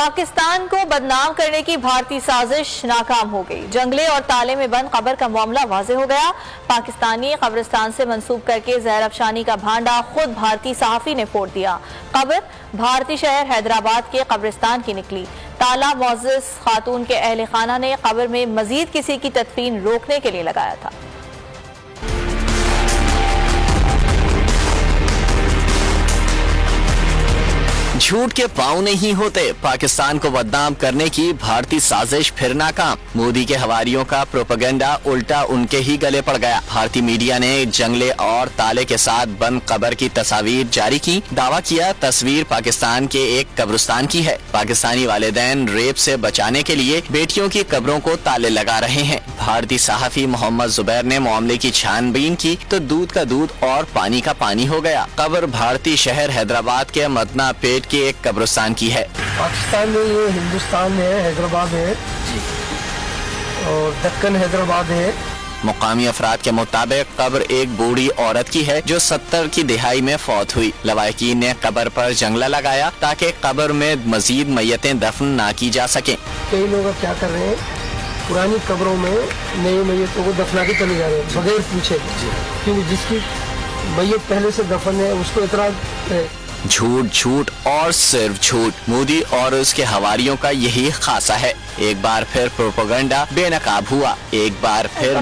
پاکستان کو بدنام کرنے کی بھارتی سازش ناکام ہو گئی۔ جنگلے اور تالے میں بند قبر کا معاملہ واضح ہو گیا۔ پاکستانی قبرستان سے منسوب کر کے زہر افشانی کا بھانڈا خود بھارتی صحافی نے پھوڑ دیا۔ قبر بھارتی شہر حیدرآباد کے قبرستان کی نکلی۔ تالا معزز خاتون کے اہل خانہ نے قبر میں مزید کسی کی تدفین روکنے کے لیے لگایا تھا۔ جھوٹ کے پاؤں نہیں ہوتے، پاکستان کو بدنام کرنے کی بھارتی سازش پھر ناکام۔ مودی کے حواریوں کا پروپیگنڈا الٹا ان کے ہی گلے پڑ گیا۔ بھارتی میڈیا نے جنگلے اور تالے کے ساتھ بند قبر کی تصاویر جاری کی۔ دعویٰ کیا تصویر پاکستان کے ایک قبرستان کی ہے۔ پاکستانی والدین ریپ سے بچانے کے لیے بیٹیوں کی قبروں کو تالے لگا رہے ہیں۔ بھارتی صحافی محمد زبیر نے معاملے کی چھان بین کی تو دودھ کا دودھ اور پانی کا پانی ہو گیا۔ قبر بھارتی شہر حیدرآباد کے مدنہ پیٹ کے ایک قبرستان کی ہے۔ پاکستان میں یہ ہندوستان ہے، حیدرآباد ہے اور دکن حیدرآباد ہے۔ مقامی افراد کے مطابق قبر ایک بوڑھی عورت کی ہے جو 70 کی دہائی میں فوت ہوئی۔ لواحقین نے قبر پر جنگلہ لگایا تاکہ قبر میں مزید میتیں دفن نہ کی جا سکیں۔ کئی لوگ اب کیا کر رہے ہیں، پرانی قبروں میں نئی میتوں کو دفنا کے چلے جا رہے ہیں بغیر پوچھے، کیونکہ جس کی میت پہلے سے دفن ہے اس کو اعتراض ہے۔ جھوٹ جھوٹ اور صرف جھوٹ، مودی اور اس کے حواریوں کا یہی خاصہ ہے۔ ایک بار پھر پروپیگنڈا بے نقاب ہوا، ایک بار پھر